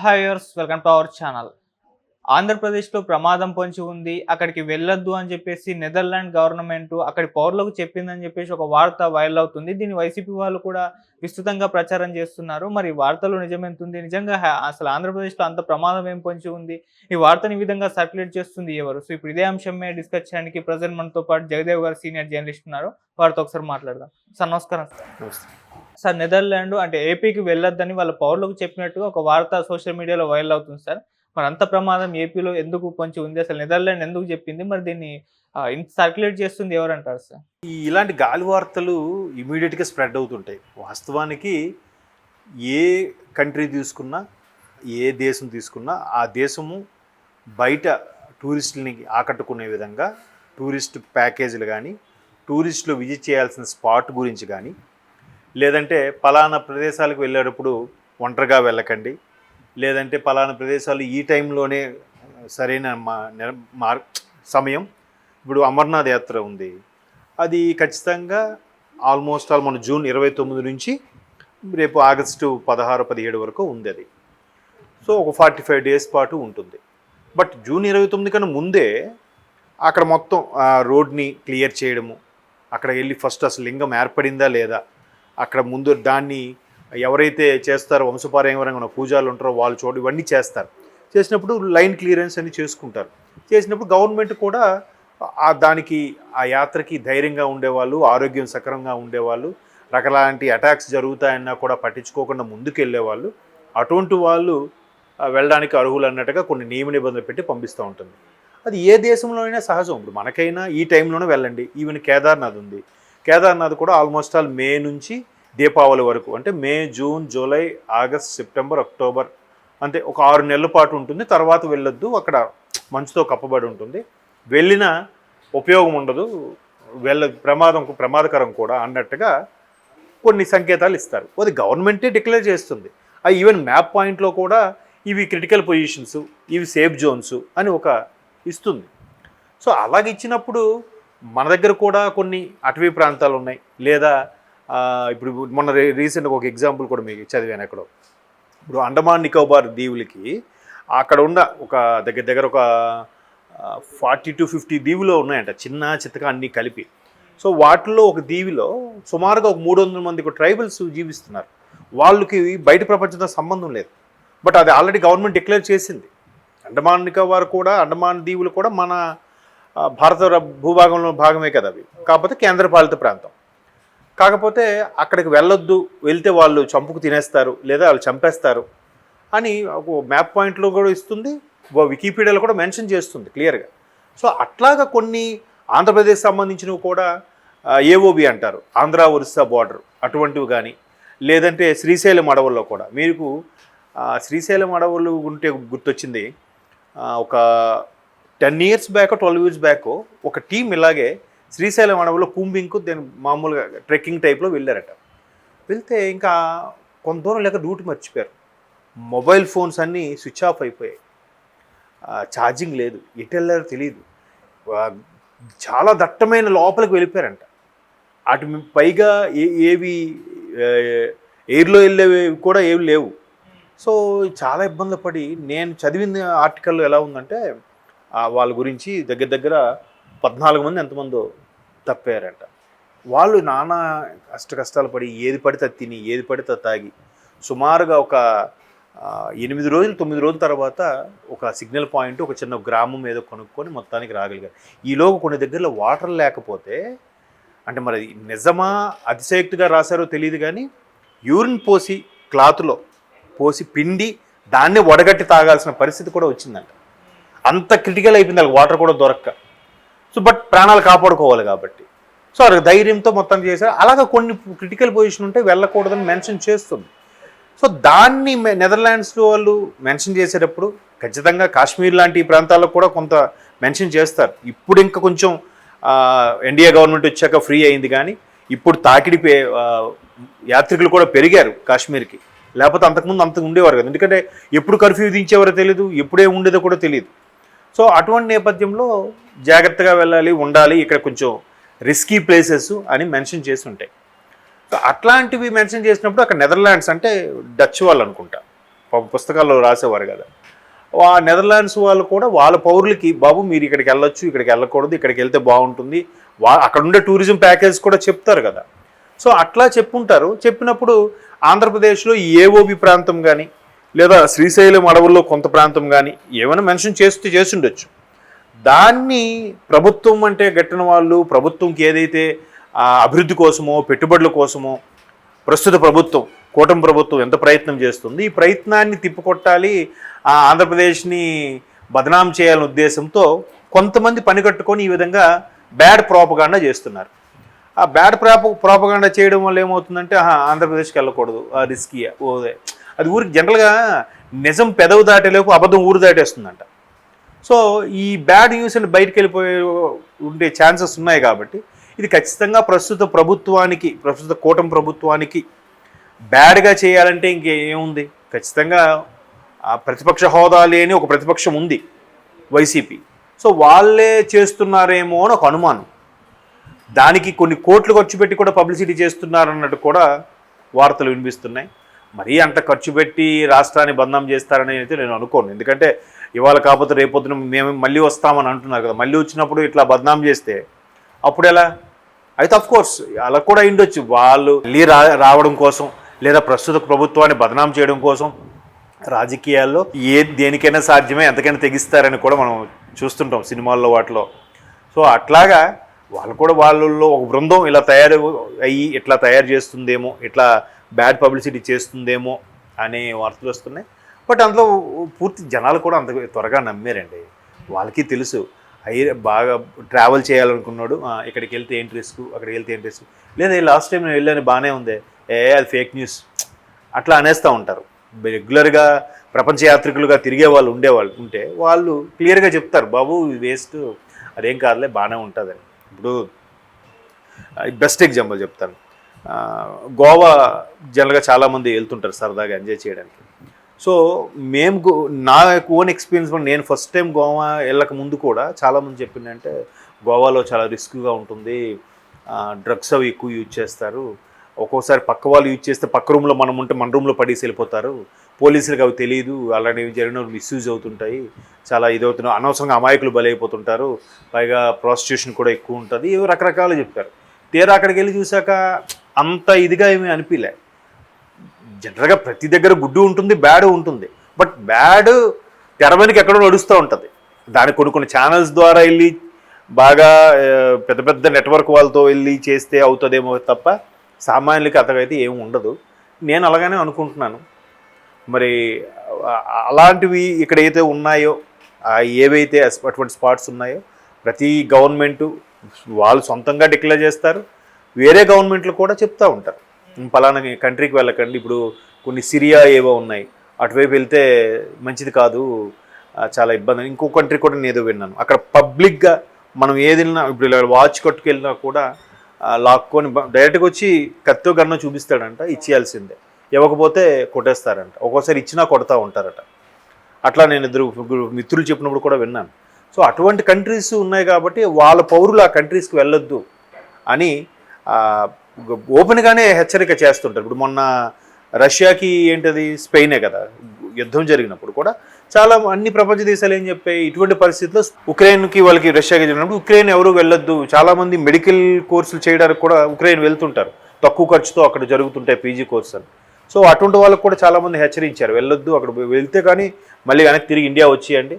హాయర్స్ welcome to our channel. ఆంధ్రప్రదేశ్లో ప్రమాదం పొంచి ఉంది, అక్కడికి వెళ్ళొద్దు అని చెప్పేసి నెదర్లాండ్ గవర్నమెంట్ అక్కడి పౌరులకు చెప్పిందని చెప్పేసి ఒక వార్త వైరల్ అవుతుంది. దీన్ని వైసీపీ వాళ్ళు కూడా విస్తృతంగా ప్రచారం చేస్తున్నారు. మరి ఈ వార్తలో నిజమెంతుంది? నిజంగా అసలు ఆంధ్రప్రదేశ్లో అంత ప్రమాదం ఏం పొంచి ఉంది? ఈ వార్తని ఈ విధంగా సర్క్యులేట్ చేస్తుంది ఎవరు? సో ఇప్పుడు ఇదే అంశం మీద డిస్కస్ చేయడానికి ప్రజెంట్ మనతో పాటు జగదేవ్ గారు సీనియర్ జర్నలిస్ట్ ఉన్నారు. వారితో ఒకసారి మాట్లాడదాం. సార్ నమస్కారం. సార్ నెదర్లాండ్ అంటే ఏపీకి వెళ్ళొద్దని వాళ్ళ పౌరులకు చెప్పినట్టుగా ఒక వార్త సోషల్ మీడియాలో వైరల్ అవుతుంది సార్. మరి అంత ప్రమాదం ఏపీలో ఎందుకు పొంచి ఉంది? అసలు నెదర్లాండ్ ఎందుకు చెప్పింది? మరి దీన్ని ఇంత సర్క్యులేట్ చేస్తుంది ఎవరంటారు సార్? ఇలాంటి గాలి వార్తలు ఇమీడియట్గా స్ప్రెడ్ అవుతుంటాయి. వాస్తవానికి ఏ కంట్రీ తీసుకున్నా, ఏ దేశం తీసుకున్నా ఆ దేశము బయట టూరిస్టులని ఆకట్టుకునే విధంగా టూరిస్ట్ ప్యాకేజీలు కానీ, టూరిస్టులు విజిట్ చేయాల్సిన స్పాట్ గురించి కానీ, లేదంటే పలానా ప్రదేశాలకు వెళ్ళేటప్పుడు ఒంటరిగా వెళ్ళకండి, లేదంటే పలానా ప్రదేశాలు ఈ టైంలోనే సరైన సమయం. ఇప్పుడు అమర్నాథ్ యాత్ర ఉంది, అది ఖచ్చితంగా ఆల్మోస్ట్ ఆల్ మన జూన్ 29 నుంచి రేపు ఆగస్టు 16-17 వరకు ఉంది అది. సో ఒక 45 డేస్ పాటు ఉంటుంది. బట్ జూన్ 29 కన్నా ముందే అక్కడ మొత్తం రోడ్ని క్లియర్ చేయడము, అక్కడ వెళ్ళి ఫస్ట్ అసలు లింగం ఏర్పడిందా లేదా, అక్కడ ముందు దాన్ని ఎవరైతే చేస్తారో వంశపారంపరంగా పూజలు ఉంటారో వాళ్ళు చూడ ఇవన్నీ చేస్తారు. చేసినప్పుడు లైన్ క్లియరెన్స్ అని చేసుకుంటారు. చేసినప్పుడు గవర్నమెంట్ కూడా దానికి ఆ యాత్రకి ధైర్యంగా ఉండేవాళ్ళు, ఆరోగ్యం సక్రమంగా ఉండేవాళ్ళు, రకలాంటి అటాక్స్ జరుగుతాయన్నా కూడా పట్టించుకోకుండా ముందుకు వెళ్ళేవాళ్ళు, అటువంటి వాళ్ళు వెళ్ళడానికి అర్హులు అన్నట్టుగా కొన్ని నియమ నిబంధనలు పెట్టి పంపిస్తూ ఉంటుంది. అది ఏ దేశంలో అయినా సహజం. ఇప్పుడు మనకైనా ఈ టైంలోనే వెళ్ళండి. ఈవెన్ కేదార్నాథ్ ఉంది, కేదార్నాథ్ కూడా ఆల్మోస్ట్ ఆల్ మే నుంచి దీపావళి వరకు, అంటే May, June, July, August, September, October, అంతే ఒక 6 నెలల పాటు ఉంటుంది. తర్వాత వెళ్ళొద్దు, అక్కడ మంచుతో కప్పబడి ఉంటుంది, వెళ్ళిన ఉపయోగం ఉండదు, ప్రమాదకరం కూడా అన్నట్టుగా కొన్ని సంకేతాలు ఇస్తారు. అది గవర్నమెంటే డిక్లేర్ చేస్తుంది. ఆ ఈవెన్ మ్యాప్ పాయింట్లో కూడా ఇవి క్రిటికల్ పొజిషన్స్, ఇవి సేఫ్ జోన్స్ అని ఒక ఇస్తుంది. సో అలాగ ఇచ్చినప్పుడు మన దగ్గర కూడా కొన్ని అటవీ ప్రాంతాలు ఉన్నాయి. లేదా ఇప్పుడు మొన్న రీసెంట్గా ఒక ఎగ్జాంపుల్ కూడా మీకు చదివాను ఎక్కడో. ఇప్పుడు అండమాన్ నికోబార్ దీవులకి అక్కడ ఉన్న ఒక దగ్గర ఒక 40-50 దీవులు ఉన్నాయంట, చిన్న చిత్తగా అన్నీ కలిపి. సో వాటిల్లో ఒక దీవిలో సుమారుగా ఒక 300 మంది ట్రైబల్స్ జీవిస్తున్నారు. వాళ్ళకి బయట ప్రపంచంతో సంబంధం లేదు. బట్ అది ఆల్రెడీ గవర్నమెంట్ డిక్లేర్ చేసింది. అండమాన్ నికోబార్ కూడా, అండమాన్ దీవులు కూడా మన భారత భూభాగంలో భాగమే కదా అవి, కాకపోతే కేంద్రపాలిత ప్రాంతం. కాకపోతే అక్కడికి వెళ్ళొద్దు, వెళ్తే వాళ్ళు చంపుకు తినేస్తారు లేదా వాళ్ళు చంపేస్తారు అని ఒక మ్యాప్ పాయింట్లో కూడా ఇస్తుంది, వికీపీడియాలో కూడా మెన్షన్ చేస్తుంది క్లియర్గా. సో అట్లాగా కొన్ని ఆంధ్రప్రదేశ్ సంబంధించినవి కూడా ఏఓబి అంటారు, ఆంధ్ర ఒరిస్సా బార్డర్, అటువంటివి కానీ, లేదంటే శ్రీశైలం అడవుల్లో కూడా. మీకు శ్రీశైలం అడవులు ఉంటే గుర్తొచ్చింది, ఒక 10 years బ్యాక్ 12 years బ్యాక్ ఒక టీం ఇలాగే శ్రీశైలం అడవులో కూంబింగ్కు దాని మామూలుగా ట్రెక్కింగ్ టైప్లో వెళ్ళారట. వెళ్తే ఇంకా కొంత దూరం లేక రూట్ మర్చిపోయారు. మొబైల్ ఫోన్స్ అన్నీ స్విచ్ ఆఫ్ అయిపోయాయి, ఛార్జింగ్ లేదు, ఎటు వెళ్ళారో తెలియదు. చాలా దట్టమైన లోపలికి వెళ్ళిపోయారంట. అటు పైగా ఏవి ఎయిర్లో వెళ్ళేవి కూడా ఏవి లేవు. సో చాలా ఇబ్బందులు పడి, నేను చదివిన ఆర్టికల్లో ఎలా ఉందంటే వాళ్ళ గురించి దగ్గర 14 మంది ఎంతమందో తప్పారంట. వాళ్ళు నానా కష్టాలు పడి ఏది పడితే తిని, ఏది పడితే తాగి, సుమారుగా ఒక 9 రోజులు 9 రోజుల తర్వాత ఒక సిగ్నల్ పాయింట్, ఒక చిన్న గ్రామం ఏదో కొనుక్కొని మొత్తానికి రాగలిగారు. ఈలోగా కొన్ని దగ్గరలో వాటర్ లేకపోతే, అంటే మరి నిజమా అతిశయోక్తిగా రాశారో తెలియదు కానీ, యూరిన్ పోసి క్లాత్లో పోసి పిండి దాన్నే వడగట్టి తాగాల్సిన పరిస్థితి కూడా వచ్చిందంట. అంత క్రిటికల్ అయిపోయింది వాళ్ళకి వాటర్ కూడా దొరక్క. సో బట్ ప్రాణాలు కాపాడుకోవాలి కాబట్టి, సో అది ధైర్యంతో మొత్తం చేశారు. అలాగే కొన్ని క్రిటికల్ పొజిషన్ ఉంటే వెళ్ళకూడదని మెన్షన్ చేస్తుంది. సో దాన్ని నెదర్లాండ్స్లో వాళ్ళు మెన్షన్ చేసేటప్పుడు ఖచ్చితంగా కాశ్మీర్ లాంటి ప్రాంతాల్లో కూడా కొంత మెన్షన్ చేస్తారు. ఇప్పుడు ఇంకా కొంచెం ఇండియా గవర్నమెంట్ వచ్చాక ఫ్రీ అయింది, కానీ ఇప్పుడు తాకిడి యాత్రికులు కూడా పెరిగారు కాశ్మీర్కి. లేకపోతే అంతకుముందు ఉండేవారు కదా, ఎందుకంటే ఎప్పుడు కర్ఫ్యూ విధించేవారో తెలియదు, ఎప్పుడే ఉండేదో కూడా తెలియదు. సో అటువంటి నేపథ్యంలో జాగ్రత్తగా వెళ్ళాలి, ఉండాలి, ఇక్కడ కొంచెం రిస్కీ ప్లేసెస్ అని మెన్షన్ చేసి ఉంటాయి. సో అట్లాంటివి మెన్షన్ చేసినప్పుడు అక్కడ నెదర్లాండ్స్ అంటే డచ్ వాళ్ళు అనుకుంటా, పుస్తకాల్లో రాసేవారు కదా. ఆ నెదర్లాండ్స్ వాళ్ళు కూడా వాళ్ళ పౌరులకి బాబు మీరు ఇక్కడికి వెళ్ళొచ్చు, ఇక్కడికి వెళ్ళకూడదు, ఇక్కడికి వెళ్తే బాగుంటుంది, అక్కడ ఉండే టూరిజం ప్యాకేజ్ కూడా చెప్తారు కదా. సో అట్లా చెప్పుంటారు. చెప్పినప్పుడు ఆంధ్రప్రదేశ్లో ఏఓబి ప్రాంతం కానీ లేదా శ్రీశైలం అడవుల్లో కొంత ప్రాంతం కానీ ఏమైనా మెన్షన్ చేస్తుండొచ్చు. దాన్ని ప్రభుత్వం అంటే గట్టిన వాళ్ళు ప్రభుత్వంకి ఏదైతే అభివృద్ధి కోసమో పెట్టుబడుల కోసమో ప్రస్తుత ప్రభుత్వం కూటమి ప్రభుత్వం ఎంత ప్రయత్నం చేస్తుంది, ఈ ప్రయత్నాన్ని తిప్పికొట్టాలి, ఆంధ్రప్రదేశ్ని బదనాం చేయాలనే ఉద్దేశంతో కొంతమంది పని కట్టుకొని ఈ విధంగా బ్యాడ్ ప్రోపగాండా చేస్తున్నారు. ఆ బ్యాడ్ ప్రోపగాండా చేయడం వల్ల ఏమవుతుందంటే ఆంధ్రప్రదేశ్కి వెళ్ళకూడదు, రిస్కీ ఓదే అది ఊరికి జనరల్గా నిజం పెదవి దాటేలోపు అబద్ధం ఊరు దాటేస్తుందంట. సో ఈ బ్యాడ్ న్యూస్ అని బయటకు వెళ్ళిపోయే ఉండే ఛాన్సెస్ ఉన్నాయి. కాబట్టి ఇది ఖచ్చితంగా ప్రస్తుత కూటమి ప్రభుత్వానికి బ్యాడ్గా చేయాలంటే ఇంకేముంది, ఖచ్చితంగా ప్రతిపక్ష హోదా లేని ఒక ప్రతిపక్షం ఉంది వైసీపీ. సో వాళ్ళే చేస్తున్నారేమో అని ఒక అనుమానం. దానికి కొన్ని కోట్లు ఖర్చు పెట్టి కూడా పబ్లిసిటీ చేస్తున్నారన్నట్టు కూడా వార్తలు వినిపిస్తున్నాయి. మరీ అంత ఖర్చు పెట్టి రాష్ట్రాన్ని బదనాం చేస్తారని అయితే నేను అనుకోను. ఎందుకంటే ఇవాళ కాకపోతే రేపొద్దున మేము మళ్ళీ వస్తామని అంటున్నారు కదా, మళ్ళీ వచ్చినప్పుడు ఇట్లా బదనాం చేస్తే అప్పుడు ఎలా అయితే అఫ్కోర్స్ అలా కూడా అయిండొచ్చు. వాళ్ళు మళ్ళీ రావడం కోసం లేదా ప్రస్తుత ప్రభుత్వాన్ని బదనాం చేయడం కోసం రాజకీయాల్లో దేనికైనా సాధ్యమే, ఎంతకైనా తెగిస్తారని కూడా మనం చూస్తుంటాం సినిమాల్లో వాటిలో. సో అట్లాగా వాళ్ళు కూడా వాళ్ళల్లో ఒక బృందం ఇలా ఇట్లా తయారు చేస్తుందేమో, ఇట్లా బ్యాడ్ పబ్లిసిటీ చేస్తుందేమో అనే వార్తలు వస్తున్నాయి. బట్ అందులో పూర్తి జనాలు కూడా అంత త్వరగా నమ్మారండి. వాళ్ళకి తెలుసు బాగా ట్రావెల్ చేయాలనుకున్నాడు, ఇక్కడికి వెళ్తే ఏంటి రిస్క్, అక్కడికి వెళ్తే ఏంటి రిస్క్, లేదా లాస్ట్ టైం నేను వెళ్ళాను బాగానే ఉంది, అది ఫేక్ న్యూస్ అట్లా అనేస్తూ ఉంటారు. రెగ్యులర్గా ప్రపంచ యాత్రికులుగా తిరిగే వాళ్ళు ఉంటే వాళ్ళు క్లియర్గా చెప్తారు, బాబు వేస్ట్, అదేం కాదులే బాగానే ఉంటుందని. ఇప్పుడు బెస్ట్ ఎగ్జాంపుల్ చెప్తాను. గోవా జనరల్గా చాలామంది వెళ్తుంటారు సరదాగా ఎంజాయ్ చేయడానికి. సో నా ఓన్ ఎక్స్పీరియన్స్ నేను ఫస్ట్ టైం గోవా వెళ్ళక ముందు కూడా చాలామంది చెప్పిందంటే గోవాలో చాలా రిస్క్గా ఉంటుంది, డ్రగ్స్ అవి ఎక్కువ యూజ్ చేస్తారు, ఒక్కోసారి పక్క వాళ్ళు యూజ్ చేస్తే పక్క రూమ్లో మనం ఉంటే మన రూమ్లో పడేసి వెళ్ళిపోతారు, పోలీసులకు అవి తెలియదు, అలాంటివి జరిగిన మిస్యూజ్ అవుతుంటాయి, చాలా ఇదవుతున్నాయి, అనవసరంగా అమాయకులు బలైపోతుంటారు, పైగా ప్రాస్టిట్యూషన్ కూడా ఎక్కువ ఉంటుంది, ఇవి రకరకాలు చెప్పారు. తీరా అక్కడికి వెళ్ళి చూసాక అంత ఇదిగా ఏమీ అనిపించలే. జనరల్గా ప్రతి దగ్గర గుడ్డు ఉంటుంది, బ్యాడ్ ఉంటుంది. బట్ బ్యాడ్ తెర వెనక ఎక్కడో నడుస్తూ ఉంటుంది. దానికి కొన్ని ఛానల్స్ ద్వారా వెళ్ళి బాగా పెద్ద పెద్ద నెట్వర్క్ వాళ్ళతో వెళ్ళి చేస్తే అవుతుందేమో తప్ప సామాన్యులకి అతగైతే ఏమి ఉండదు. నేను అలాగనే అనుకుంటున్నాను. మరి అలాంటివి ఇక్కడ అయితే ఉన్నాయో, ఏవైతే అటువంటి స్పాట్స్ ఉన్నాయో ప్రతి గవర్నమెంటు వాళ్ళు సొంతంగా డిక్లేర్ చేస్తారు, వేరే గవర్నమెంట్లు కూడా చెప్తూ ఉంటారు పలానా కంట్రీకి వెళ్ళకండి, ఇప్పుడు కొన్ని సిరియా ఏవో ఉన్నాయి అటువైపు వెళ్తే మంచిది కాదు, చాలా ఇబ్బంది. ఇంకో కంట్రీ కూడా నేను ఏదో విన్నాను, అక్కడ పబ్లిక్గా మనం ఏదిన్నా ఇప్పుడు ఇలా వాచ్ కట్టుకెళ్ళినా కూడా లాక్కొని డైరెక్ట్గా వచ్చి కత్తో గన్నో చూపిస్తాడంట, ఇచ్చేయాల్సిందే, ఇవ్వకపోతే కొట్టేస్తారంట, ఒక్కోసారి ఇచ్చినా కొడతా ఉంటారట. అట్లా నేను ఇద్దరు మిత్రులు చెప్పినప్పుడు కూడా విన్నాను. సో అటువంటి కంట్రీస్ ఉన్నాయి కాబట్టి వాళ్ళ పౌరులు ఆ కంట్రీస్కి వెళ్ళొద్దు అని ఓపెన్గానే హెచ్చరిక చేస్తుంటారు. ఇప్పుడు మొన్న రష్యాకి ఏంటది స్పెయినే కదా యుద్ధం జరిగినప్పుడు కూడా చాలా అన్ని ప్రపంచ దేశాలు ఏం చెప్పాయి, ఇటువంటి పరిస్థితుల్లో ఉక్రెయిన్కి వాళ్ళకి రష్యాకి జరిగినప్పుడు ఉక్రెయిన్ ఎవరు వెళ్ళొద్దు, చాలామంది మెడికల్ కోర్సులు చేయడానికి కూడా ఉక్రెయిన్ వెళ్తుంటారు, తక్కువ ఖర్చుతో అక్కడ జరుగుతుంటాయి పీజీ కోర్సు అని. సో అటువంటి వాళ్ళకు కూడా చాలామంది హెచ్చరించారు వెళ్ళొద్దు, అక్కడ వెళ్తే కానీ మళ్ళీ వెనక్కి తిరిగి ఇండియా వచ్చేయండి,